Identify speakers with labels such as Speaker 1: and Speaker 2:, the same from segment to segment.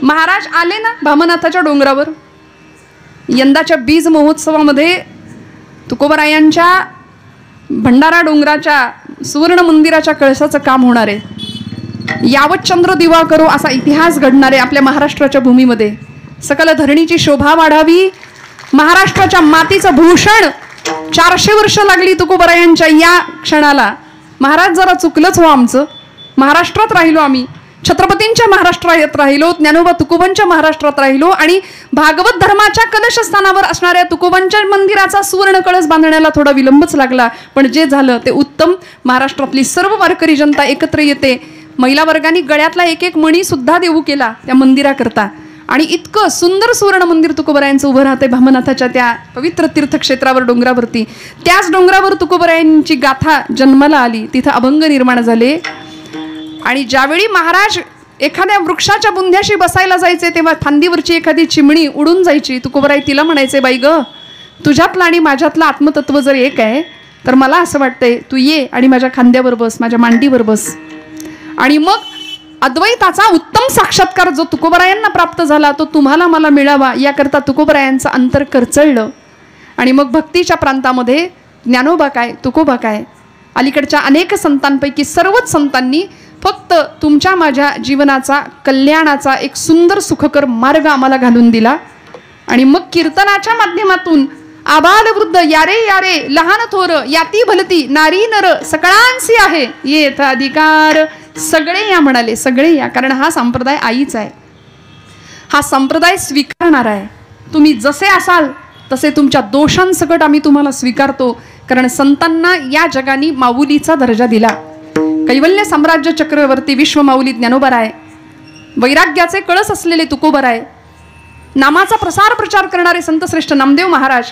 Speaker 1: महाराज आले ना भामनाथाच्या डोंगरावर. यंदाच्या बीज महोत्सवामध्ये तुकोबरायांच्या भंडारा डोंगराच्या सुवर्ण मंदिराच्या कळसाचं काम होणार आहे. यावत चंद्र दिवा करो असा इतिहास घडणार आहे आपल्या महाराष्ट्राच्या भूमीमध्ये. सकल धरणीची शोभा वाढावी, महाराष्ट्राच्या मातीचं भूषण. 400 वर्ष लागली तुकोबरायांच्या या क्षणाला. महाराज जरा चुकलंच हो आमचं. महाराष्ट्रात राहिलो आम्ही, छत्रपतींच्या महाराष्ट्रात राहिलो, ज्ञानोबा तुकोबांच्या महाराष्ट्रात राहिलो आणि भागवत धर्माच्या कलशस्थानावर असणाऱ्या तुकोबांच्या मंदिराचा सुवर्ण कळस बांधण्याला थोडा विलंबच लागला. पण जे झालं ते उत्तम. महाराष्ट्रातली सर्व वारकरी जनता एकत्र येते. महिला वर्गाने गळ्यातला एक एक मणी सुद्धा देऊ केला त्या मंदिराकरता. आणि इतकं सुंदर सुवर्ण मंदिर तुकोबरायांचं उभं राहते भामनाथाच्या त्या पवित्र तीर्थक्षेत्रावर डोंगरावरती. त्याच डोंगरावर तुकोबरायांची गाथा जन्माला आली. तिथं अभंग निर्माण झाले. आणि ज्यावेळी महाराज एखाद्या वृक्षाच्या बुंध्याशी बसायला जायचे तेव्हा फांदीवरची एखादी चिमणी उडून जायची. तुकोबराय तिला म्हणायचे, बाई ग, तुझ्यातलं आणि माझ्यातलं आत्मतत्व जर एक आहे तर मला असं वाटतंय तू ये आणि माझ्या खांद्यावर बस, माझ्या मांडीवर बस. आणि मग अद्वैताचा उत्तम साक्षात्कार जो तुकोबरायांना प्राप्त झाला तो तुम्हाला मला मिळावा याकरता तुकोबरायांचं अंतर करचळलं. आणि मग भक्तीच्या प्रांतामध्ये ज्ञानोबा काय, तुकोबा काय, अलीकडच्या अनेक संतांपैकी सर्वच संतांनी फक्त तुमच्या माझ्या जीवनाचा कल्याणाचा एक सुंदर सुखकर मार्ग आम्हाला घालून दिला. आणि मग कीर्तनाच्या माध्यमातून आबाल वृद्ध यारे यारे लहान थोर याती भलती नारी नर सकळांसी आहे येथ अधिकार. सगळे या म्हणाले, सगळे या. कारण हा संप्रदाय आईच आहे. हा संप्रदाय स्वीकारणार आहे. तुम्ही जसे असाल तसे तुमच्या दोषांसकट आम्ही तुम्हाला स्वीकारतो. कारण संतांना या जगानी माऊलीचा दर्जा दिला. कैवल्य साम्राज्य चक्रवर्ती विश्व माऊली ज्ञानोबराय, वैराग्याचे कळस असलेले तुकोबराय, नामाचा प्रसार प्रचार करणारे संतश्रेष्ठ नामदेव महाराज,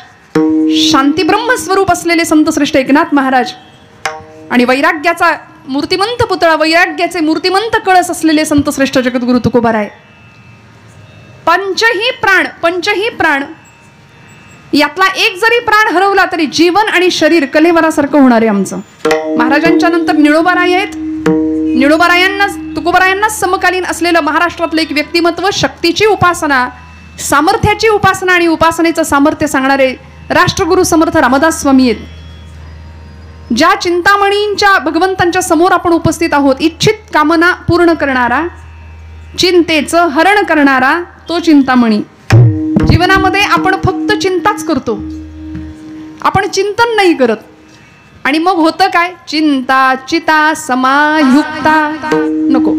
Speaker 1: शांती ब्रह्म स्वरूप असलेले संतश्रेष्ठ एकनाथ महाराज आणि वैराग्याचा मूर्तिमंत पुतळा, वैराग्याचे मूर्तिमंत कळस असलेले संतश्रेष्ठ जगद्गुरु तुकोबराय. पंचही प्राण यातला एक जरी प्राण हरवला तरी जीवन आणि शरीर कलेवरासारखं होणार आहे आमचं. महाराजांच्या नंतर निळोबाराय आहेत. निळोबारायांना तुकोबरायांना समकालीन असलेलं महाराष्ट्रातलं एक व्यक्तिमत्व, शक्तीची उपासना, सामर्थ्याची उपासना आणि उपासनेचं सामर्थ्य सांगणारे राष्ट्रगुरु समर्थ रामदास स्वामी आहेत. ज्या चिंतामणींच्या भगवंतांच्या समोर आपण उपस्थित आहोत, इच्छित कामना पूर्ण करणारा, चिंतेचं हरण करणारा तो चिंतामणी. जीवनामध्ये आपण फक्त चिंताच करतो, आपण चिंतन नाही करत. आणि मग होतं काय? चिंता चिता समायुक्ता नको.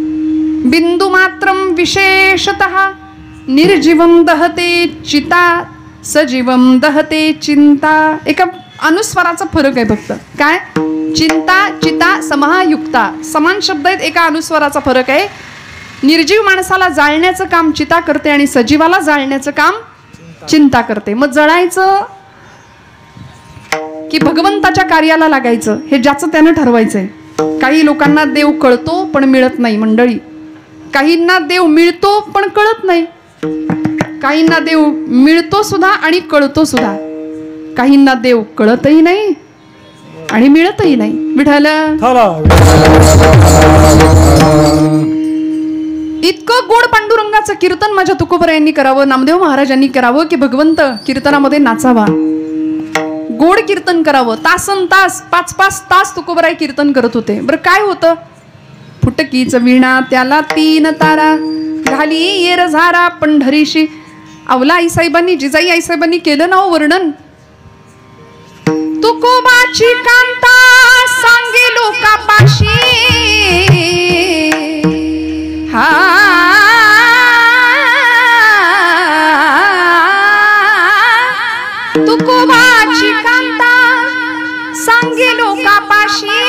Speaker 1: बिंदू मात्रम विशेषतः निर्जीवम दहते चिता सजीवम दहते चिंता. एका अनुस्वाराचा फरक आहे फक्त. काय? चिंता चिता समायुक्ता समान शब्द आहेत, एका अनुस्वाराचा फरक आहे. निर्जीव माणसाला जाळण्याचं काम चिता करते आणि सजीवाला जाळण्याचं काम चिंता करते. मग जळायचं की भगवंताच्या कार्याला लागायचं हे ज्याचं त्यानं ठरवायचंय. काही लोकांना देव कळतो पण मिळत नाही मंडळी. काहींना देव मिळतो पण कळत नाही. काहींना देव मिळतो सुद्धा आणि कळतो सुद्धा. काहींना देव कळतही नाही आणि मिळतही नाही. विठ्ठल इतकं गोड पांडुरंगाचं कीर्तन माझ्या तुकोबरायांनी करावं, नामदेव महाराजांनी करावं की भगवंत कीर्तनामध्ये नाचावा. गोड कीर्तन करावं. तासन तास 5-5 तास तुकोबराय कीर्तन करत होते. बरं काय होतं? फुटकीच विणा त्याला 3 तारा घाली येर झारा पंढरीशी. अवला आईसाहेबांनी, जिजाई आईसाहेबांनी केलं ना वर्णन. तुकोबाची कांता सांगे लोकापाशी. हा तुकोबाची कांता सांगे लोकापाशी.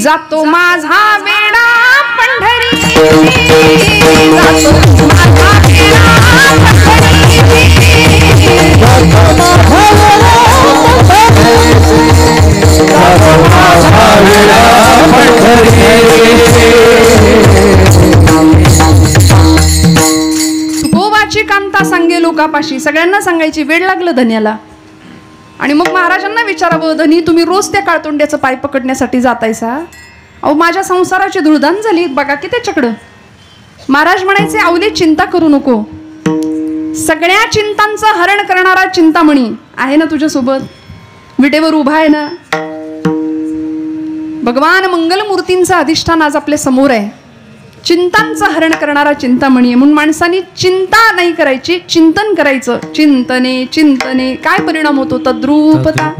Speaker 1: जातो माझा वेडा पंढरी. जातो माझा वेडा पंढरी. तुकोबाची कांता सांगे लोकापाशी. सगळ्यांना सांगायची, वेळ लागलं धन्याला. आणि मग महाराजांना विचारावं, धनी तुम्ही रोज त्या काळतोंड्याचं पाय पकडण्यासाठी जातायसा? अहो माझ्या संसाराची धुळधाण झाली बघा की त्याच्याकडं. महाराज म्हणायचे, आवली चिंता करू नको, सगळ्या चिंतांचं हरण करणारा चिंतामणी आहे ना तुझ्यासोबत, विटेवर उभा आहे ना. भगवान मंगलमूर्तींचं अधिष्ठान आज आपल्या समोर आहे, चिंतांचं हरण करणारा चिंतामणी आहे. म्हणून माणसांनी चिंता नाही करायची, चिंतन करायचं. चिंतने चिंतने काय परिणाम होतो? तद्रूपता.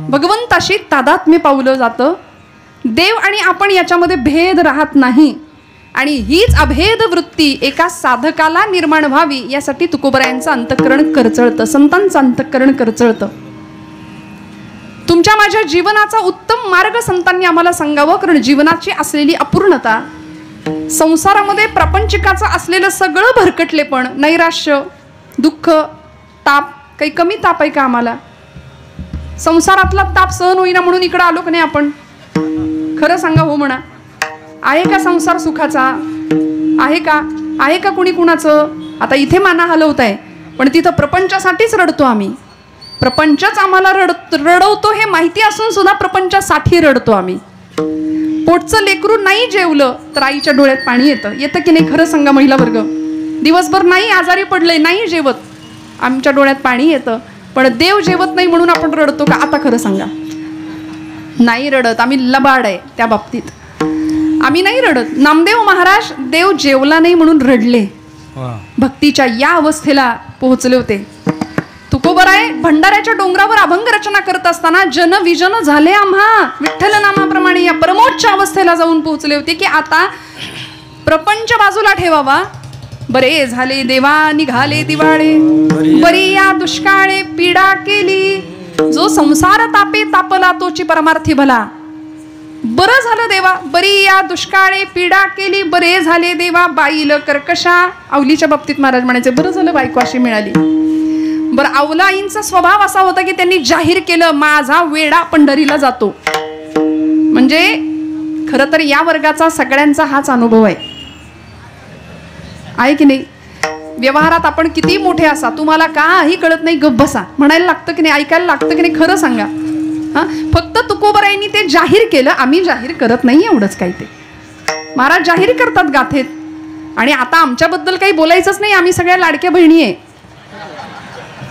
Speaker 1: भगवंताशी तादात्म्य पावलं जातं. देव आणि आपण याच्यामध्ये भेद राहत नाही. आणि हीच अभेद वृत्ती एका साधकाला निर्माण व्हावी यासाठी तुकोबरायांचं अंतःकरण करचळतं, संतांचं अंतःकरण करचळतं. तुमच्या माझ्या जीवनाचा उत्तम मार्ग संतांनी आम्हाला सांगावं, कारण जीवनाची असलेली अपूर्णता, संसारामध्ये प्रपंचिकाचं असलेलं सगळं भरकटलेपण, नैराश्य, दुःख, ताप, काही कमी ताप आहे का आम्हाला? संसारातला ताप सहन होईना म्हणून इकडं आलो का नाही आपण? खरं सांगा, हो म्हणा. आहे का संसार सुखाचा? आहे का? आहे का कुणी कुणाचं? आता इथे माना हलवताय, पण तिथं प्रपंचासाठीच रडतो आम्ही. प्रपंचच आम्हाला रडवतो हे माहिती असून सुद्धा प्रपंचासाठी रडतो आम्ही. पोटचं लेकरू नाही जेवलं तर आईच्या डोळ्यात पाणी येतं की नाही? खरं सांगा महिला वर्ग. दिवसभर नाही आजारी पडले, नाही जेवत, आमच्या डोळ्यात पाणी येतं. पण देव जेवत नाही म्हणून आपण रडतो का? आता खरं सांगा. नाही रडत, आम्ही लबाड आहे त्या बाबतीत. आम्ही नाही रडत. नामदेव महाराज देव जेवला नाही म्हणून रडले, भक्तीच्या या अवस्थेला पोहोचले होते. तुकोबराय भंडाऱ्याच्या डोंगरावर अभंग रचना करत असताना जन विजन झाले आम्हा विठ्ठल नामाप्रमाणे या परमोच्च अवस्थेला जाऊन पोहोचले होते की आता प्रपंच बाजूला ठेवावा. बरे झाले देवा निघाले दिवाळे, बरी या दुष्काळे पीडा केली, जो संसार तापे तापला तोची परमार्थी भला. बरं झालं देवा, बरी या दुष्काळे पीडा केली, बरे झाले देवा बाईल कर्कशा. आवलीच्या बाबतीत महाराज म्हणायचे, बरं झालं बायको अशी मिळाली. बरं, आवलाईंचा स्वभाव असा होता की त्यांनी जाहीर केलं, माझा वेडा पंढरीला जातो. म्हणजे खरं तर या वर्गाचा सगळ्यांचा हाच अनुभव आहे की नाही? व्यवहारात आपण किती मोठे असा, तुम्हाला काही कळत नाही, गप्प बसा म्हणायला लागतं की नाही? ऐकायला लागतं की नाही? खरं सांगा. फक्त तुकोबरायांनी ते जाहीर केलं, आम्ही जाहीर करत नाही, एवढंच काही. ते महाराज जाहीर करतात गाथेत. आणि आता आमच्याबद्दल काही बोलायचंच नाही, आम्ही सगळ्या लाडक्या बहिणी आहे.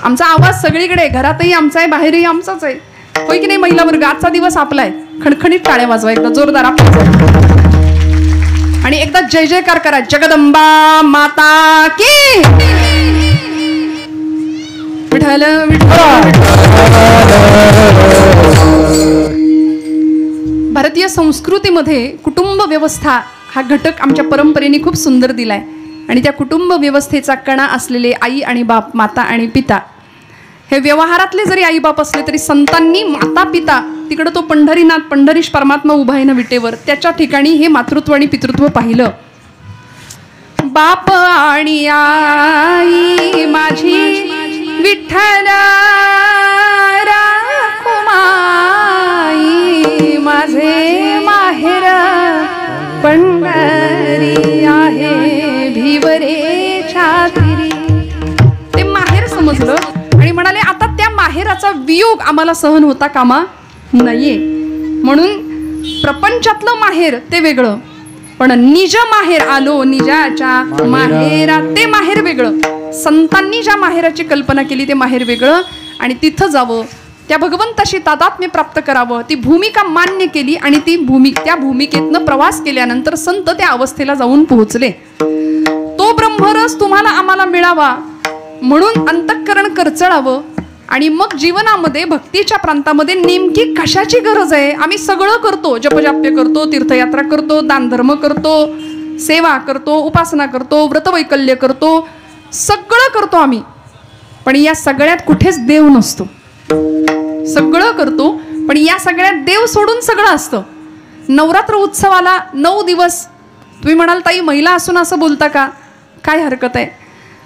Speaker 1: आमचा आवाज सगळीकडे, घरातही आमचा आहे, बाहेरही आमचाच आहे. होय की नाही महिला वर्ग? आजचा दिवस आपला आहे. खणखणीत टाळ्या वाजवा एकदा जोरदार आपला, आणि एकदा जय जयकार करा, जगदंबा माता की विठ्ठल विठ्ठल. भारतीय संस्कृतीमध्ये कुटुंब व्यवस्था हा घटक आमच्या परंपरेने खूप सुंदर दिलाय. आणि त्या कुटुंब व्यवस्थेचा कणा असलेले आई आणि बाप, माता आणि पिता, हे व्यवहारातले जरी आई बाप असले तरी संतांनी माता पिता, तिकडं तो पंढरीनाथ पंढरीश परमात्मा उभा आहे ना विटेवर, त्याच्या ठिकाणी हे मातृत्व आणि पितृत्व पाहिलं. बाप आणि आई माझी विठ्ठल राखुमाई, माझे माहेर पंढरी आहे भिवरे छातिरी. ते माहेर समजलं आणि म्हणाले आता त्या माहेराचा वियोग आम्हाला सहन होता कामा नाहीये. म्हणून प्रपंचातलं माहेर ते वेगळं, पण निज माहेर आलो निजाच्या माहेरा ते माहेर वेगळं. संतांनी ज्या माहेराची कल्पना केली ते माहेर वेगळं. आणि तिथं जावं, त्या भगवंताशी तादात्म्य प्राप्त करावं, ती भूमिका मान्य केली आणि त्या भूमिकेतनं प्रवास केल्यानंतर संत त्या अवस्थेला जाऊन पोहोचले. तो ब्रह्मरस तुम्हाला आम्हाला मिळावा म्हणून अंतःकरण करचळावं. आणि मग जीवनामध्ये भक्तीच्या प्रांतामध्ये नेमकी कशाची गरज आहे? आम्ही सगळं करतो, जपजाप्य करतो, तीर्थयात्रा करतो, दानधर्म करतो, सेवा करतो, उपासना करतो, व्रतवैकल्य करतो, सगळं करतो आम्ही. पण या सगळ्यात कुठेच देव नसतो. सगळं करतो पण या सगळ्यात देव सोडून सगळं असतं. नवरात्र उत्सवाला 9 दिवस तुम्ही म्हणाल ताई महिला असून असं बोलता का? काय हरकत आहे?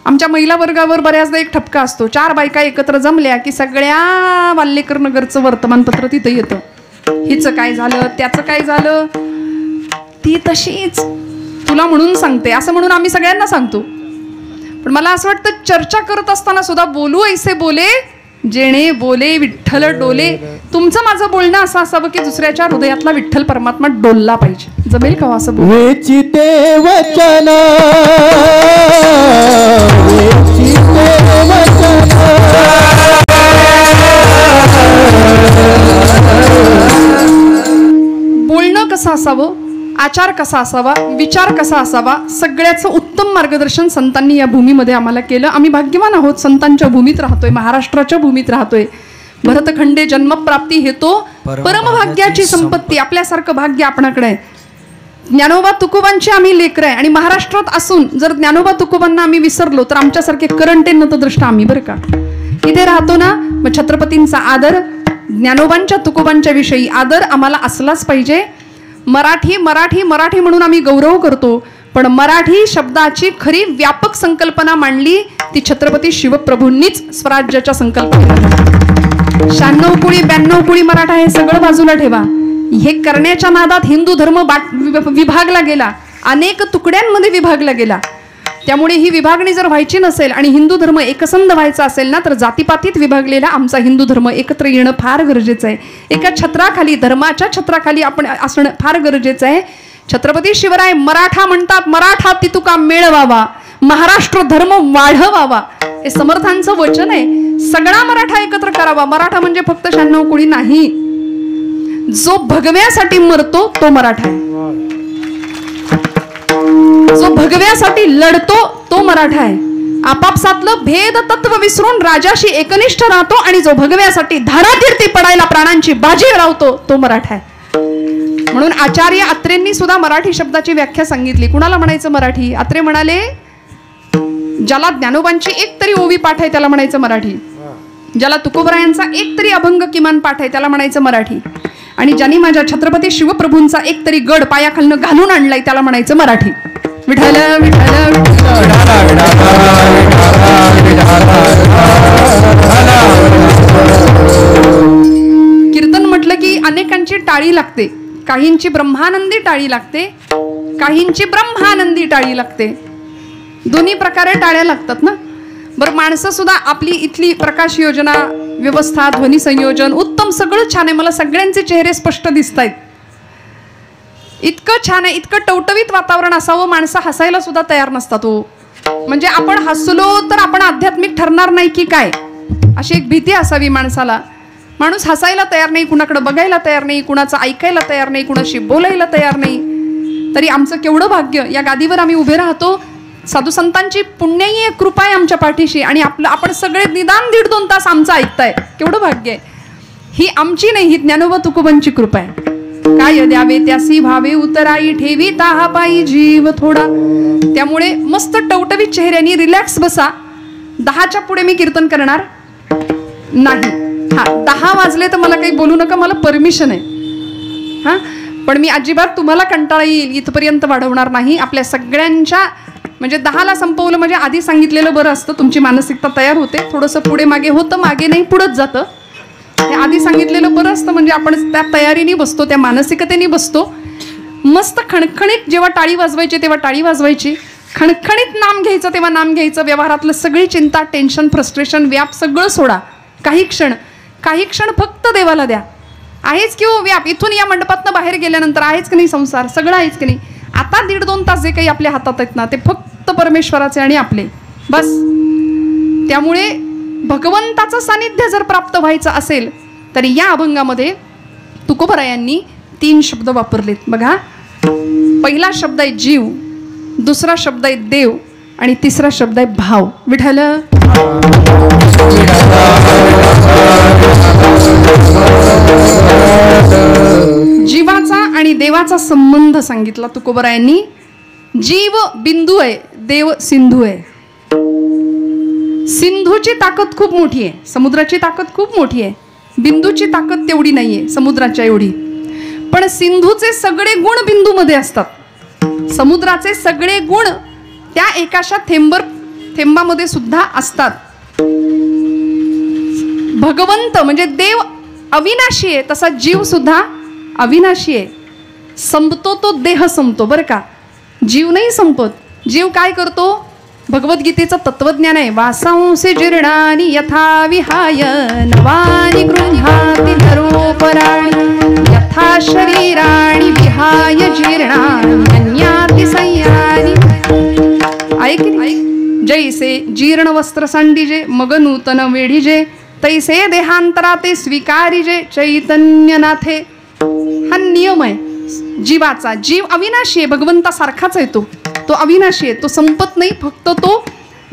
Speaker 1: आमच्या महिला वर्गावर बऱ्याचदा एक ठपका असतो, 4 बायका एकत्र जमल्या की सगळ्या वाल्लेकर नगरचं वर्तमानपत्र तिथं येतं. हिचं काय झालं, त्याचं काय झालं, ती तशीच तुला म्हणून सांगते असं म्हणून आम्ही सगळ्यांना सांगतो. पण मला असं वाटतं चर्चा करत असताना सुद्धा बोलू ऐसे बोले जेणे बोले विठ्ठल डोले. तुमचं माझं बोलणं असं असावं की दुसऱ्याच्या हृदयातला विठ्ठल परमात्मा डोलला पाहिजे. जमेल का असं बोल?
Speaker 2: वेचिते वचन वेचिते वचन
Speaker 1: बोलणं कसं असावं, आचार कसा असावा, विचार कसा असावा, सगळ्याचं उत्तम मार्गदर्शन संतांनी या भूमीमध्ये आम्हाला केलं. आम्ही भाग्यवान आहोत, संतांच्या भूमीत राहतोय, महाराष्ट्राच्या भूमीत राहतोय. भरतखंडे जन्मप्राप्ती हेतो परमभाग्याची संपत्ती. आपल्यासारखं भाग्य आपणाकडे आहे. ज्ञानोबा तुकोबांची आम्ही लेकरं आहे आणि महाराष्ट्रात असून जर ज्ञानोबा तुकोबांना आम्ही विसरलो तर आमच्यासारखे करंटे नतद्रष्ट आम्ही बरं का. इथे राहतो ना, मग छत्रपतींचा आदर, ज्ञानोबांच्या तुकोबांच्या विषयी आदर आम्हाला असलाच पाहिजे. मराठी मराठी मराठी म्हणून आम्ही गौरव करतो, पण मराठी शब्दाची खरी व्यापक संकल्पना मांडली ती छत्रपती शिवप्रभूंनीच स्वराज्याच्या संकल्पनेला. 96 कुळी 92 कुळी मराठा हे सगळं बाजूला ठेवा. हे करण्याच्या नादात हिंदू धर्म विभागला गेला, अनेक तुकड्यांमध्ये विभागला गेला. त्यामुळे ही विभागणी जर व्हायची नसेल आणि हिंदू धर्म एकसंध व्हायचा असेल ना, तर जातीपातीत विभागलेला आमचा हिंदू धर्म एकत्र येणं फार गरजेचं आहे. एका छत्राखाली, धर्माच्या छत्राखाली आपण असणं फार गरजेचं आहे. छत्रपती शिवराय मराठा म्हणतात, मराठा ती तुका मेळवावा, महाराष्ट्र धर्म वाढवावा. हे समर्थांचं वचन आहे. सगळा मराठा एकत्र करावा. मराठा म्हणजे फक्त 96 कुळी नाही. जो भगव्यासाठी मरतो तो मराठा आहे, जो भगव्यासाठी लढतो तो मराठा आहे. आपापसातलं भेद तत्व विसरून राजाशी एकनिष्ठ राहतो आणि जो भगव्यासाठी धारातीर्थी पडायला प्राणांची बाजी लावतो तो मराठा आहे. म्हणून आचार्य अत्रेंनी सुद्धा मराठी शब्दाची व्याख्या सांगितली. कुणाला म्हणायचं मराठी? अत्रे म्हणाले, ज्याला ज्ञानोबांची एक तरी ओवी पाठ आहे त्याला म्हणायचं मराठी, ज्याला तुकोबरायांचा एक तरी अभंग किमान पाठ आहे त्याला म्हणायचं मराठी, आणि ज्यांनी माझ्या छत्रपती शिवप्रभूंचा एक तरी गड पायाखालनं घालून आणलाय त्याला म्हणायचं मराठी. विठ्ठल विठ्ठल कीर्तन म्हटलं की अनेकांची टाळी लागते. काहींची ब्रह्मानंदी टाळी लागते, काहींची ब्रह्मानंदी टाळी लागते. दोन्ही प्रकारे टाळ्या लागतात ना. बरं, माणसं सुद्धा आपली इथली प्रकाश योजना, व्यवस्था, ध्वनी संयोजन उत्तम, सगळं छान आहे. मला सगळ्यांचे चेहरे स्पष्ट दिसत आहेत. इतकं छान आहे, इतकं टवटवीत वातावरण असावं, माणसं हसायला सुद्धा तयार नसतात हो. म्हणजे आपण हसलो तर आपण आध्यात्मिक ठरणार नाही की काय, अशी एक भीती असावी माणसाला. माणूस हसायला तयार नाही, कुणाकडे बघायला तयार नाही, कुणाचं ऐकायला तयार नाही, कुणाशी बोलायला तयार नाही. तरी आमचं केवढं भाग्य, या गादीवर आम्ही उभे राहतो. साधू संतांची पुण्याई एक कृपा आहे आमच्या पाठीशी, आणि आपण सगळे निदान 1.5-2 तास आमचं ऐकताय, केवढं भाग्य आहे. ही आमची नाही, ही ज्ञानोबा तुकोबांची कृपा आहे. काय द्यावे त्यासी भावे उतराई, ठेवी ताहा पायी जीव थोडा. त्यामुळे मस्त टवटवीत चेहऱ्याने रिलॅक्स बसा. 10च्या पुढे मी कीर्तन करणार नाही. हा, 10 वाजले तर मला काही बोलू नका, मला परमिशन आहे. हा, पण मी अजिबात तुम्हाला कंटाळा येईल इथपर्यंत वाढवणार नाही. आपल्या सगळ्यांच्या म्हणजे 10ला संपवलं म्हणजे आधी सांगितलेलं बरं असतं, तुमची मानसिकता तयार होते. थोडंसं पुढे मागे होतं, मागे नाही पुढंच जातं. हे आधी सांगितलेलं बरं असतं म्हणजे आपण त्या तयारीने बसतो, त्या मानसिकतेने बसतो. मस्त खणखणीत जेव्हा टाळी वाजवायची तेव्हा टाळी वाजवायची, खणखणीत नाम घ्यायचं तेव्हा नाम घ्यायचं. व्यवहारातलं सगळी चिंता, टेन्शन, फ्रस्ट्रेशन, व्याप सगळं सोडा. काही क्षण फक्त देवाला द्या. आहेच की हो व्याप, इथून या मंडपातनं बाहेर गेल्यानंतर आहेच की नाही संसार, सगळं आहेच की नाही. आता 1.5-2 तास जे काही आपल्या हातात आहेत ना, ते फक्त परमेश्वराचे आणि आपले, बस. त्यामुळे भगवंताचं सानिध्य जर प्राप्त व्हायचं असेल तर या अभंगामध्ये तुकोबरायांनी 3 शब्द वापरलेत बघा. पहिला शब्द आहे जीव, दुसरा शब्द आहे देव, आणि तिसरा शब्द आहे भाव. विठ्ठल जीवाचा आणि देवाचा संबंध सांगितला तुकोबरायांनी. जीव बिंदू आहे, देव सिंधू आहे. सिंधूची ताकद खूप मोठी आहे, समुद्राची ताकद खूप मोठी आहे. बिंदूची ताकद तेवढी नाहीये समुद्राच्या एवढी. पण सिंधूचे सगळे गुण बिंदूमध्ये असतात. समुद्राचे सगळे गुण त्या एकाशा थेंबामध्ये सुद्धा असतात. भगवंत म्हणजे देव अविनाशी आहे, तसा जीव सुद्धा अविनाशी आहे. संपतो तो देह संपतो बरं का, जीव नाही संपत. जीव काय करतो? भगवद्गीतेचं तत्वज्ञान आहे. वासांसी जीर्णानि यथा विहाय नवानि गृह्णाति नरोपराणि. यथा शरीराणि विहाय जीर्णान्याति संयानी. ऐक जैसे जीर्ण वस्त्र सांडिजे मग नूतन वेढीजे तैसे देहांतराते स्वीकारिजे चैतन्यनाथे. हा नियम आहे जीवाचा. जीव अविनाशी आहे, भगवंतासारखाच आहे. तो अविनाशी आहे, तो संपत नाही. फक्त तो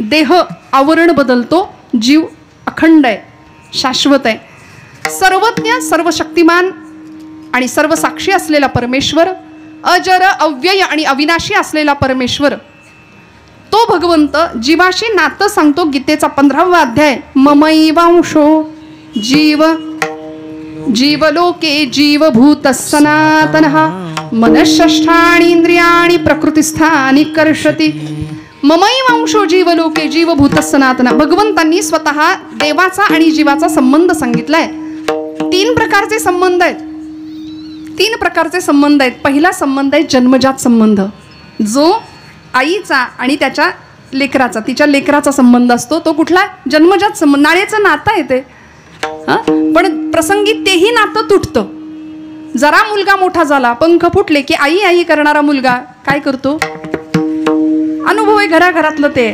Speaker 1: देह आवरण बदलतो. जीव अखंड आहे, शाश्वत आहे. सर्वज्ञ सर्वशक्तिमान आणि सर्वसाक्षी असलेला परमेश्वर, अजर अव्यय आणि अविनाशी असलेला परमेश्वर, तो भगवंत जीवाशी नातं सांगतो. गीतेचा 15वा अध्याय. ममैवांशो जीव जीवलोके जीवभूत सनातनः मनःषष्ठानि इंद्रियाणि प्रकृतिस्थानि कर्षति. ममैवांशो जीवलोके जीवभूत सनातन. भगवंतांनी स्वतः देवाचा आणि जीवाचा संबंध सांगितलाय. 3 प्रकारचे संबंध आहेत. 3 प्रकारचे संबंध आहेत. पहिला संबंध आहे जन्मजात संबंध, जो आईचा आणि त्याच्या लेकराचा, तिच्या लेकराचा संबंध असतो. तो कुठला? जन्मजात संबंध. नाळेचं नातं आहे ते. पण प्रसंगी तेही नातं तुटतं. जरा मुलगा मोठा झाला, पंख फुटले की आई आई करणारा मुलगा काय करतो? अनुभव आहे घराघरातलं ते.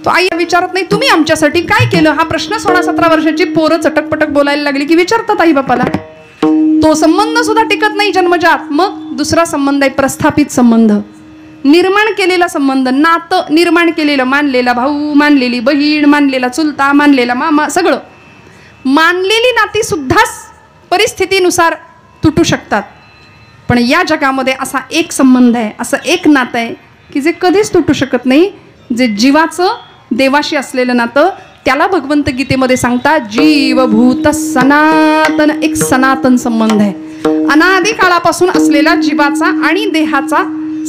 Speaker 1: तो आई विचारत नाही तुम्ही आमच्यासाठी काय केलं. हा प्रश्न 16-17 वर्षाची पोरं चटकपटक बोलायला लागली की विचारतात आई बापाला. तो संबंध सुद्धा टिकत नाही जन्मजात. मग दुसरा संबंध आहे प्रस्थापित संबंध, निर्माण केलेला संबंध, नातं निर्माण केलेलं. मानलेला भाऊ, मानलेली बहीण, मानलेला चुलता, मानलेला मामा, सगळं. मानलेली नाती सुद्धा परिस्थितीनुसार तुटू शकतात. पण या जगामध्ये असा एक संबंध आहे, असं एक नातं आहे की जे कधीच तुटू शकत नाही. जे जीवाचं देवाशी असलेलं नातं, त्याला भगवंत गीतेमध्ये सांगतात जीवभूत सनातन. एक सनातन संबंध आहे, अनादी काळापासून असलेला जीवाचा आणि देहाचा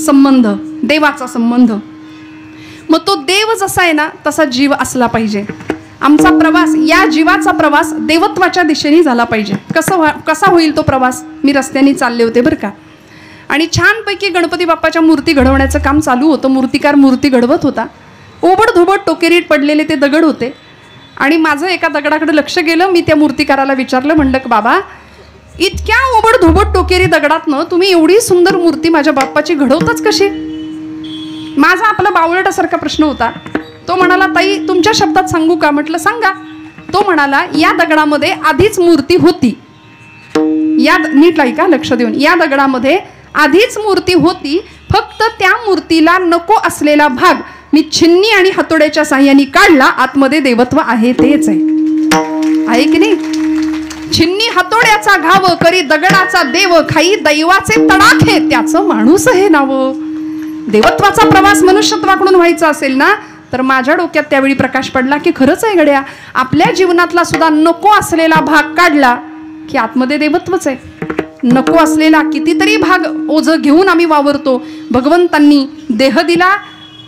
Speaker 1: संबंध, देवाचा संबंध. मग तो देव जसा आहे ना तसा जीव असला पाहिजे. आमचा प्रवास, या जीवाचा प्रवास देवत्वाच्या दिशेने झाला पाहिजे. कसा होईल तो प्रवास? मी रस्त्याने चालले होते बरं का, आणि छानपैकी गणपती बाप्पाच्या मूर्ती घडवण्याचं काम चालू होतं. मूर्तिकार मूर्ती घडवत होता. ओबडधोबड टोकेरीट पडलेले ते दगड होते आणि माझं एका दगडाकडे लक्ष गेलं. मी त्या मूर्तिकाराला विचारलं, म्हणलं बाबा इतक्या ओबडधोबड टोकेरी दगडातनं तुम्ही एवढी सुंदर मूर्ती माझ्या बाप्पाची घडवताच कशी? माझा आपला बावळटासारखा प्रश्न होता. तो म्हणाला ताई तुमच्या शब्दात सांगू का? म्हटलं सांगा. तो म्हणाला या दगडामध्ये आधीच मूर्ती होती. या नीट ऐका लक्ष देऊन, या दगडामध्ये आधीच मूर्ती होती. फक्त त्या मूर्तीला नको असलेला भाग मी छिन्नी आणि हातोड्याच्या साह्याने काढला. आतमध्ये देवत्व आहे तेच आहे की नाही? छिन्नी हातोड्याचा घाव करी दगडाचा देव, खाई दैवाचे तडाखे त्याचं माणूस हे नाव. देवत्वाचा प्रवास मनुष्यत्वाकडून व्हायचा असेल ना तर माझ्या डोक्यात त्यावेळी प्रकाश पडला की खरंच आहे गड्या, आपल्या जीवनातला सुद्धा नको असलेला भाग काढला की आतमध्ये देवत्वच आहे. नको असलेला कितीतरी भाग ओझं घेऊन आम्ही वावरतो. भगवंतांनी देह दिला,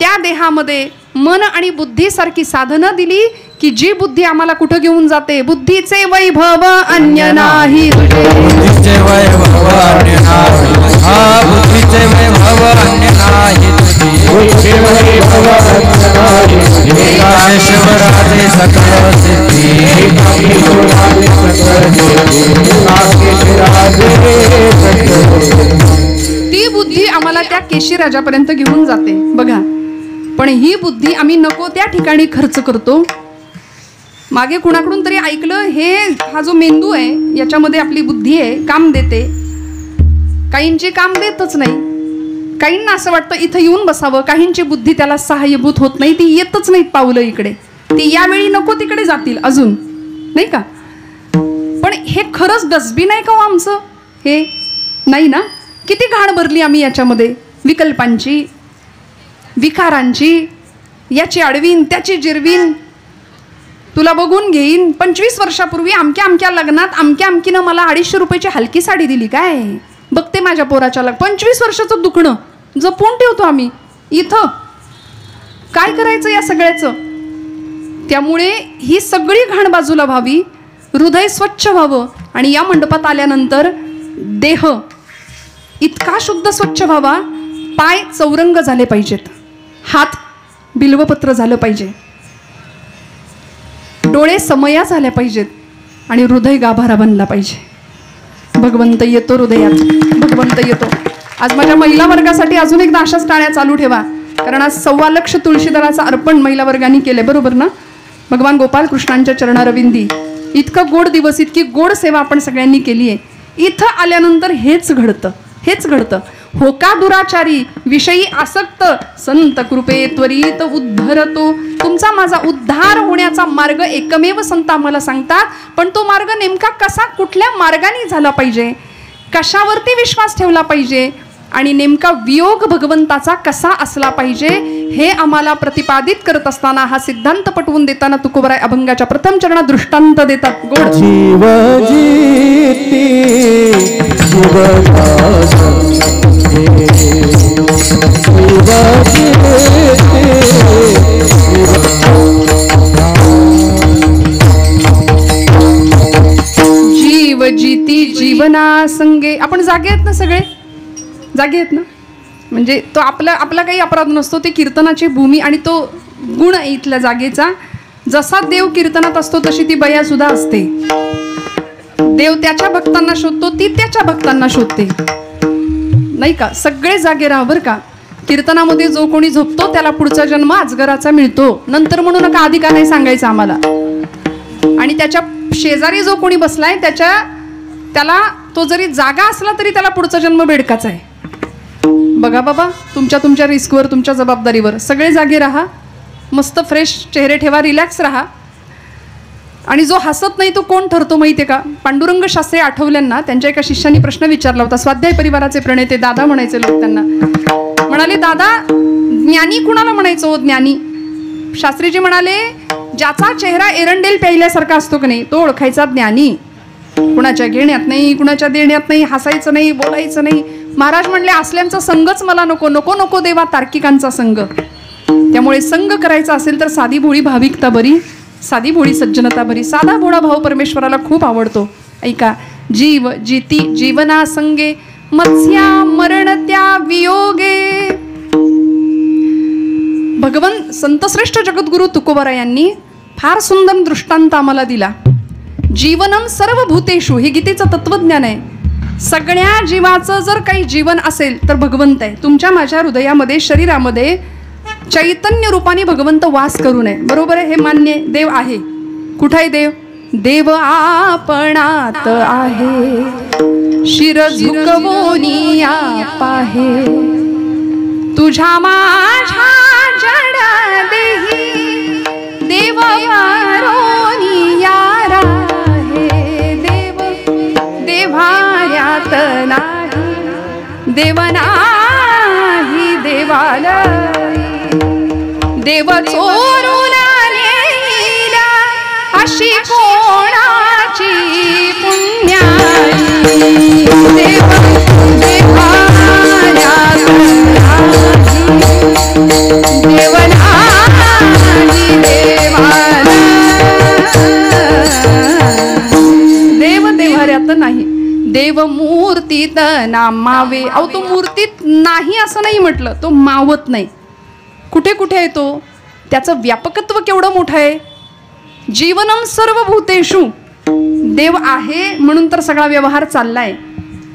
Speaker 1: त्या देहामध्ये मन आणि बुद्धीसारखी साधनं दिली की जी बुद्धी आम्हाला कुठं घेऊन जाते. बुद्धीचे वैभव अन्य नाही,
Speaker 3: बुद्धीचे वैभव अन्य नाही, बुद्धीचे वैभव अन्य नाही, बुद्धीचे वैभव अन्य नाही. एकाकेश्वराचे सकळ सिद्धी,
Speaker 1: ती बुद्धी आम्हाला त्या केशीराजापर्यंत घेऊन जाते बघा. पण ही बुद्धी आम्ही नको त्या ठिकाणी खर्च करतो. मागे कुणाकडून तरी ऐकलं, हा जो मेंदू आहे याच्यामध्ये आपली बुद्धी आहे, काम देते. काहींची काम देतच नाही. काहींना असं वाटतं इथं येऊन बसावं. काहींची बुद्धी त्याला सहाय्यभूत होत नाही, ती येतच नाहीत पावलं इकडे. ती यावेळी नको तिकडे जातील अजून, नाही का? पण हे खरंच डस्टबिन आहे का हो आमचं? हे नाही ना. किती घाण भरली आम्ही याच्यामध्ये, विकल्पांची, विकारांची. याची अडवीन त्याची जिरवीन, तुला बघून घेईन. 25 वर्षापूर्वी अमक्या अमक्या लग्नात अमक्या अमकीनं मला 250 रुपयाची हलकी साडी दिली. काय बघते माझ्या पोराच्या 25 वर्षाचं दुखणं जपून ठेवतो आम्ही. इथं काय करायचं या सगळ्याचं? त्यामुळे ही सगळी घाण बाजूला व्हावी, हृदय स्वच्छ व्हावं. आणि या मंडपात आल्यानंतर देह इतका शुद्ध स्वच्छ व्हावा. पाय चौरंग झाले पाहिजेत, हात बिल्वपत्र झालं पाहिजे, डोळे समया झाल्या पाहिजेत आणि हृदय गाभारा बनला पाहिजे. भगवंत येतो हृदयात, भगवंत येतो. आज माझ्या महिला वर्गासाठी अजून एकदा अशाच टाळ्या चालू ठेवा, कारण आज 1.25 लाख तुळशीदराचं अर्पण महिला वर्गाने केले, बरोबर ना. भगवान गोपाल कृष्णांच्या चरणारविंदी इतका गोड दिवस, इतकी गोड सेवा आपण सगळ्यांनी केली आहे. इथं आल्यानंतर हेच घडतं, हेच घडतं. होका दुराचारी विषयी आसक्त संत कृपे त्वरित उद्धरतो. तुमचा माझा उद्धार होण्याचा मार्ग एकमेव संत आम्हाला सांगतात, पण तो मार्ग नेमका कसा, कुठल्या मार्गाने झाला पाहिजे, कशावरती विश्वास ठेवला पाहिजे आणि नेमका वियोग भगवंताचा कसा असला पाहिजे, हे आम्हाला प्रतिपादित करत असताना, हा सिद्धांत पटवून देताना तुकोबराय अभंगाच्या प्रथम चरणात दृष्टांत देतात. गोड
Speaker 2: जीव जीती
Speaker 1: जीव जीती जीवना संगे. आपण जागे आहेत ना, सगळे जागे आहेत ना. म्हणजे तो आपला काही अपराध नसतो, ते कीर्तनाची भूमी आणि तो गुण आहे इथल्या जागेचा. जसा देव कीर्तनात असतो तशी ती बया सुद्धा असते. देव त्याच्या भक्तांना शोधतो, ती त्याच्या भक्तांना शोधते, नाही का. सगळे जागे राहा बरं का. कीर्तनामध्ये जो कोणी झोपतो त्याला पुढचा जन्म अजगराचा मिळतो. नंतर म्हणू नका, आधी का नाही सांगायचं आम्हाला. आणि त्याच्या शेजारी जो कोणी बसलाय त्याला तो जरी जागा असला तरी त्याला पुढचा जन्म बेडकाचा आहे. बघा बाबा, तुमच्या रिस्कवर, तुमच्या जबाबदारीवर. सगळे जागे राहा, मस्त फ्रेश चेहरे ठेवा, रिलॅक्स राहा. आणि जो हसत नाही तो कोण ठरतो माहिती आहे का. पांडुरंग शास्त्री आठवल्यांना त्यांच्या एका शिष्याने प्रश्न विचारला होता. स्वाध्याय परिवाराचे प्रणेते दादा म्हणायचे लोक त्यांना. म्हणाले, दादा ज्ञानी कुणाला म्हणायचं हो, ज्ञानी. शास्त्रीजी म्हणाले, ज्याचा चेहरा एरंडेल प्यायल्यासारखा असतो की नाही, तो ओळखायचा ज्ञानी. कुणाच्या घेण्यात नाही, कुणाच्या देण्यात नाही, हसायचं नाही, बोलायचं नाही. महाराज म्हणले, असल्यांचा संगच मला नको, नको नको देवा तार्किकांचा संग. त्यामुळे संग करायचा असेल तर साधी भोळी भाविकता बरी, साधी भोळी सज्जनता बरी. साधा भोळा भाव परमेश्वराला खूप आवडतो. ऐका, जीव जीती जीवना संगे मत्स्या मरण त्या वियोगे. भगवान संतश्रेष्ठ जगद्गुरु तुकोबराय यांनी फार सुंदर दृष्टांत आम्हाला दिला. जीवनम सर्व भूतेषु, हे गीतेचं तत्वज्ञान आहे. सगळ्या जीवाचं जर काही जीवन असेल तर भगवंत आहे. तुमच्या माझ्या हृदयामध्ये, शरीरामध्ये चैतन्य रूपाने भगवंत वास करू नये, बरोबर आहे, हे मान्य. देव आहे. कुठं आहे देव? देव आपणात आहे, शिर झुकवोनी पाहे. तुझ्या माझ्या जडा देही देव वारोनी यारा आहे. देव देवाऱ्यात नाही, देव नाही देवाला. देव चोरून नेला अशी कोणाची पुण्याई. देव देवाऱ्यात देव नाही देवाला. देव देवाऱ्यात नाही, देव मूर्तीत नामावे. अहो, तो मूर्तीत नाही असं नाही म्हटलं, तो मावत नाही. कुठे कुठे आहे तो? त्याचं व्यापकत्व केवढं मोठं आहे. जीवनम सर्व भूतेषु, देव आहे म्हणून तर सगळा व्यवहार चाललाय.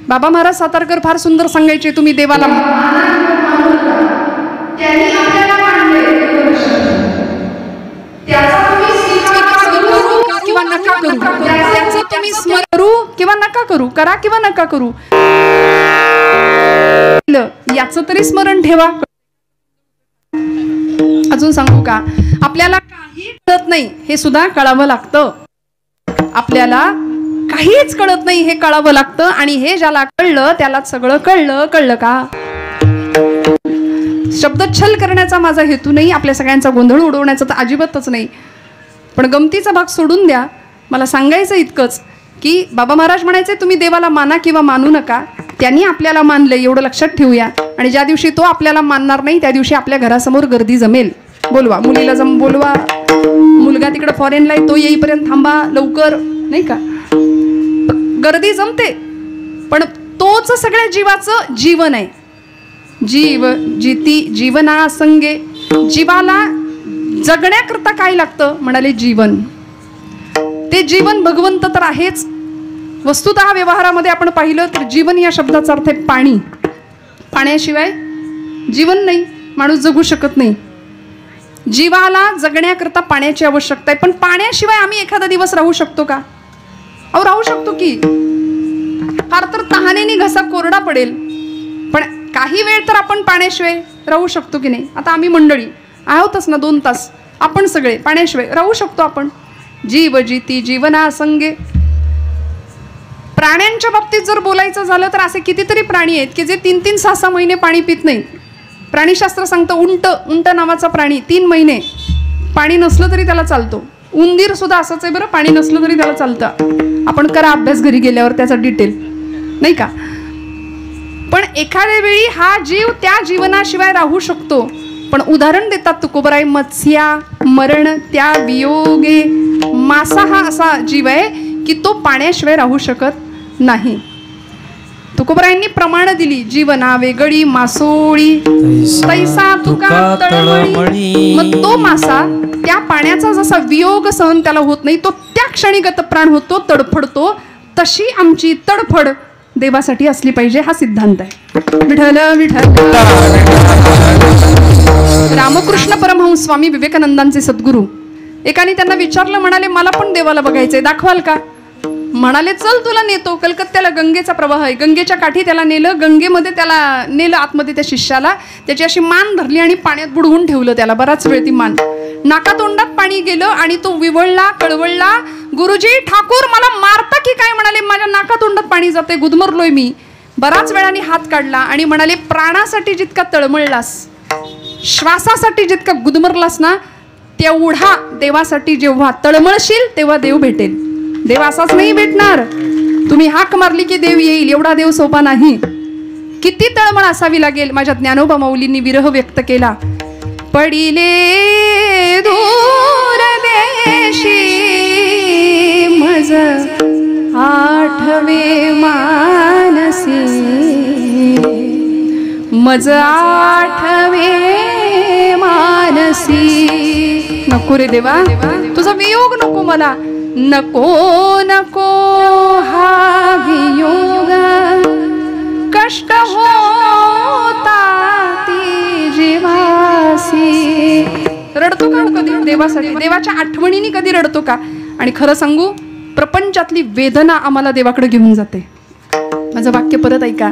Speaker 1: बाबा महाराज सातारकर फार सुंदर सांगायचे, तुम्ही देवाला किंवा नका करू, त्याचं तुम्ही स्मरू किंवा नका करू, करा किंवा नका करू, याचं तरी स्मरण ठेवा. अजून सांगू का, आपल्याला काही कळत नाही हे सुद्धा कळावं लागतं. आपल्याला काहीच कळत नाही हे कळावं लागतं. आणि हे ज्याला कळलं त्याला सगळं कळलं. कळलं का? शब्दच्छल करण्याचा माझा हेतू नाही, आपल्या सगळ्यांचा गोंधळ उडवण्याचा तर अजिबातच नाही. पण गमतीचा भाग सोडून द्या. मला सांगायचं इतकंच की बाबा महाराज म्हणायचे, तुम्ही देवाला माना किंवा मानू नका, त्यांनी आपल्याला मानलं एवढं लक्षात ठेवूया. आणि ज्या दिवशी तो आपल्याला मानणार नाही त्या दिवशी आपल्या घरासमोर गर्दी जमेल. बोलवा मुलीला, बोलवा मुलगा तिकडे फॉरेनला आहे, तो येईपर्यंत थांबा लवकर, नाही का. गर्दी जमते, पण तोच सगळ्या जीवाचं जीवन आहे. जीव जीती जीवना संगे. जीवाला जगण्याकरता काय लागतं? म्हणाले जीवन. ते जीवन भगवंत तर आहेच, वस्तुतः व्यवहारामध्ये आपण पाहिलं तर जीवन या शब्दाचा अर्थ आहे पाणी. पाण्याशिवाय जीवन नाही, माणूस जगू शकत नाही. जीवाला जगण्याकरता पाण्याची आवश्यकता आहे. पण पाण्याशिवाय आम्ही एखादा दिवस राहू शकतो का? अहो राहू शकतो की. फार तर तहानेने घसा कोरडा पडेल, पण काही वेळ तर आपण पाण्याशिवाय राहू शकतो की नाही? आता आम्ही मंडळी आहोतच ना 2 तास, आपण सगळे पाण्याशिवाय राहू शकतो आपण. जीव जीती जीवना संगे. प्राण्यांच्या बाबतीत जर बोलायचं झालं तर असे कितीतरी प्राणी आहेत की जे 3-3, 6-6 महिने पाणी पित नाहीत. प्राणीशास्त्र सांगतं उंट नावाचा प्राणी 3 महिने पाणी नसलं तरी त्याला चालतो. उंदीर सुद्धा असंच आहे बरं, पाणी नसलं तरी त्याला चालतं. आपण करा अभ्यास घरी गेल्यावर त्याचा डिटेल, नाही का? पण एखाद्या वेळी हा जीव त्या जीवनाशिवाय राहू शकतो. पण उदाहरण देतात तुकोबराय, मत्स्या मरण त्या वियोगे. मासा हा असा जीव आहे की तो पाण्याशिवाय राहू शकत नाही. तुकोबरायांनी प्रमाण दिली, जीवना वेगळी मासोळी तैसा तुका तळमळी. मग तो मासा त्या पाण्याचा जसा वियोग सहन त्याला होत नाही, तो त्या क्षणी गतप्राण होतो, तडफडतो. तशी आमची तडफड देवासाठी असली पाहिजे, हा सिद्धांत आहे. विठ्ठल विठ्ठल. रामकृष्ण परमहंस स्वामी विवेकानंदांचे सद्गुरू एकाने त्यांना विचारलं, म्हणाले मला पण देवाला बघायचंय, दाखवाल का? म्हणाले चल तुला नेतो. कलकत्त्याला गंगेचा प्रवाह आहे, गंगेच्या काठी त्याला नेलं. गंगेमध्ये त्याला नेलं आतमध्ये त्या शिष्याला. त्याची अशी मान धरली आणि पाण्यात बुडवून ठेवलं त्याला. बराच वेळ ती मान नाकातोंडात पाणी गेलं आणि तो विवळला, कळवळला. गुरुजी ठाकूर मला मारता की काय? म्हणाले माझ्या नाकातोंडात पाणी जाते, गुदमरलोय मी. बराच वेळाने हात काढला आणि म्हणाले प्राणासाठी जितका तळमळलास, श्वासासाठी जितका गुदमरलास ना, तेवढा देवासाठी जेव्हा तळमळशील तेव्हा देव भेटेल. देव असाच नाही भेटणार. तुम्ही हाक मारली की देव येईल, एवढा देव सोपा नाही. किती तळमळ असावी लागेल. माझ्या ज्ञानोबा माऊलींनी विरह व्यक्त केला. पडिले दूर देशी मज आठवे मानसी, मज आठवे मानसी. नको रे देवा, तुझा वियोग नको मला. नको नको हा वियोग, कष्ट होता ती जीवासी. रडतो का कधी देवासाठी? देवाच्या आठवणीने कधी रडतो का? आणि खरं सांगू, प्रपंचातली वेदना आम्हाला देवाकडे घेऊन जाते. माझं वाक्य परत ऐका.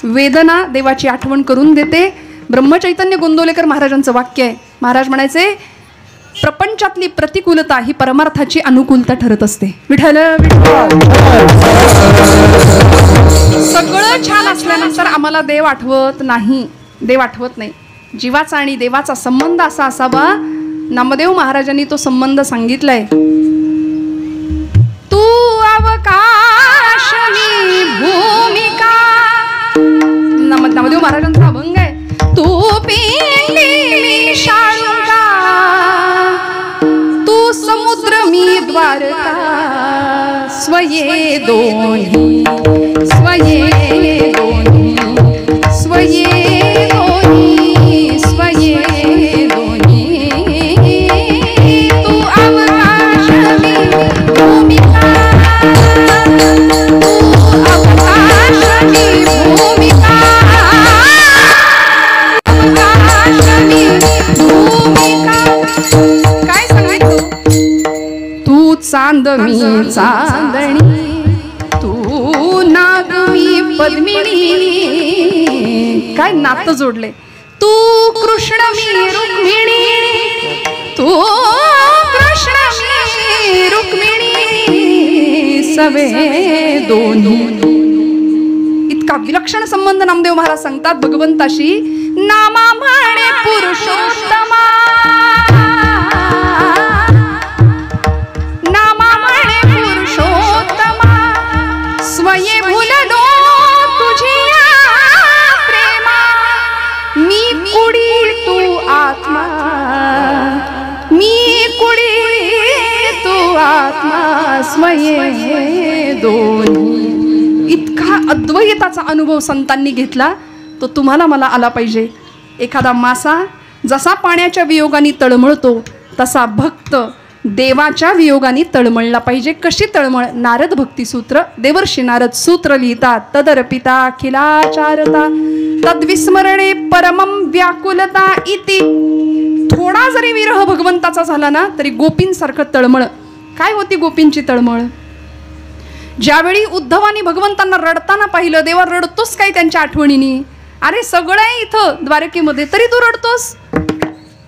Speaker 1: वेदना देवाची आठवण करून देते. ब्रह्मचैतन्य गोंदवलेकर महाराजांचं वाक्य आहे. महाराज म्हणायचे प्रपंचातली प्रतिकूलता ही परमार्थाची अनुकूलता ठरत असते. विठ्ठल सगळं छान असल्यानंतर आम्हाला देव आठवत नाही. देव आठवत नाही. जीवाचा आणि देवाचा संबंध असा असावा. नामदेव महाराजांनी तो संबंध सांगितलाय. तू अवकाश मी भूमिका. नामदेव महाराजांचा अभंग आहे. तू पिंडी मी शाळुका, तू समुद्र मी द्वारका. स्वये दोन्ही स्वये दोन्ही स्वये दोन्ही स्वये दोन्ही. तू अवकाश मी भूमिका, तू अवकाश मी भूमिका, अवकाश मी भूमिका. काय सांगायचं? तू चांद मी चांदणी, तू नाग मी पद्मिनी. काय नातं जोडले. तू कृष्ण मी रुक्मिणी, तू कृष्ण मी रुक्मिणी. सवे दोन्ही. इतका विलक्षण संबंध नामदेव महाराज सांगतात भगवंताशी. नामा म्हणे पुरुषोत्तमा, नामा म्हणे पुरुषोत्तमा. स्वये भुललो तुझिया प्रेमा, मी कुडी तू आत्मा, मी कुडी तू आत्मा. स्वये दोन्ही. इतका अद्वैताचा अनुभव संतांनी घेतला तो तुम्हाला मला आला पाहिजे. एखादा मासा जसा पाण्याच्या वियोगाने तळमळतो तसा भक्त देवाच्या वियोगाने तळमळला पाहिजे. कशी तळमळ? नारद भक्तिसूत्र, देवर्षी नारद सूत्र लिहितात. तदर्पिता अखिलाचारता तद्विस्मरणे परमं व्याकुलता इति. थोडा जरी विरह भगवंताचा झाला ना तरी गोपींसारखं तळमळ. काय होती गोपींची तळमळ? ज्यावेळी उद्धवानी भगवंतांना रडताना पाहिलं, देवा रडतोस काय त्यांच्या आठवणीने? अरे सगळं आहे इथं द्वारकेमध्ये तरी तू रडतोस.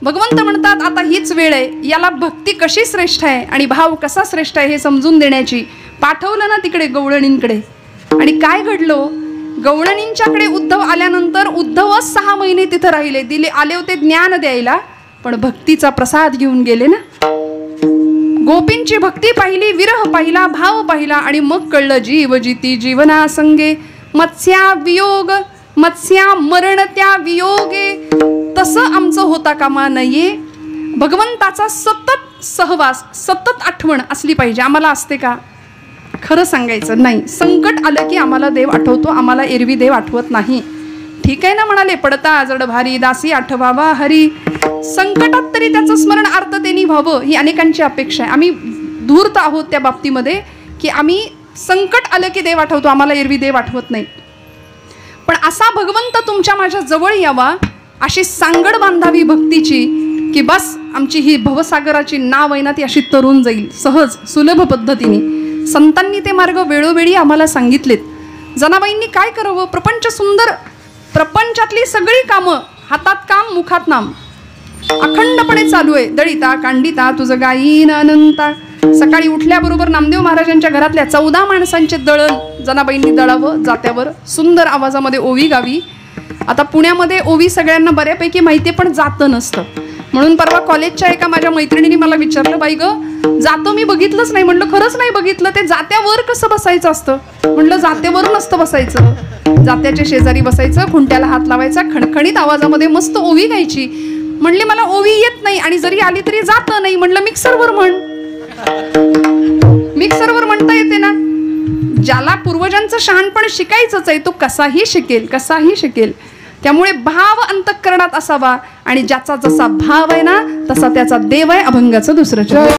Speaker 1: भगवंत म्हणतात आता हीच वेळ आहे, याला भक्ती कशी श्रेष्ठ आहे आणि भाव कसा श्रेष्ठ आहे हे समजून देण्याची. पाठवलं ना तिकडे गवळणींकडे. आणि काय घडलं? गवळणींच्याकडे उद्धव आल्यानंतर उद्धवच 6 महिने तिथं राहिले. आले होते ज्ञान द्यायला, पण भक्तीचा प्रसाद घेऊन गेले ना. गोपींची भक्ती पाहिली, विरह पाहिला, भाव पाहिला आणि मग कळलं जीव जिती जीवना संगे मत्स्या वियोग मत्स्या मरण त्या वियोगे. तसं आमचं होता कामा नये. भगवंताचा सतत सहवास, सतत आठवण असली पाहिजे. आम्हाला असते का? खरं सांगायचं नाही. संकट आलं की आम्हाला देव आठवतो, आम्हाला एरवी देव आठवत नाही. ठीक आहे ना, म्हणाले पडता जड भारी दासी आठवावा हरी. संकटात तरी त्याचं स्मरण अर्थतेने व्हावं ही अनेकांची अपेक्षा आहे. आम्ही धूर्त आहोत त्या बाबतीमध्ये की आम्ही संकट आलं की देव आठवतो, आम्हाला एरवी देव आठवत नाही. पण असा भगवंत तुमच्या माझ्या जवळ यावा अशी सांगड बांधावी भक्तीची की बस आमची ही भवसागराची नाव आहे ना ती अशी तरून जाईल सहज सुलभ पद्धतीने. संतांनी ते मार्ग वेळोवेळी आम्हाला सांगितलेत. जनाबाईंनी काय करावं? प्रपंच सुंदर, प्रपंचातली सगळी कामं, हातात काम मुखात नाम अखंडपणे चालू आहे. दळिता कांडिता तुझं गायीन अनंता. सकाळी उठल्याबरोबर नामदेव महाराजांच्या घरातल्या 14 माणसांचे दळण जनाबाईंनी दळावं जात्यावर. सुंदर आवाजामध्ये ओवी गावी. आता पुण्यामध्ये ओवी सगळ्यांना बऱ्यापैकी माहिती पण जातं नसतं. म्हणून परवा कॉलेजच्या एका माझ्या मैत्रिणीने मला विचारलं, बाई ग जातो मी बघितलंच नाही. म्हणलं खरंच नाही बघितलं. ते जात्यावर कसं बसायचं असतं? म्हणलं जात्यावर नसतं बसायचं, जात्याच्या शेजारी बसायचं, खुंट्याला हात लावायचा, खणखणीत आवाजामध्ये मस्त ओवी गायची. म्हणले मला ओवी येत नाही आणि जरी आली तरी जात नाही. म्हणलं मिक्सरवर म्हण. मिक्सरवर म्हणता येते ना. ज्याला पूर्वजांचं शहाणपण शिकायचंच आहे तो कसाही शिकेल, कसाही शिकेल. त्यामुळे भाव अंतःकरणात असावा आणि ज्याचा जसा भाव आहे ना तसा त्याचा देव आहे. अभंगाचं दुसरं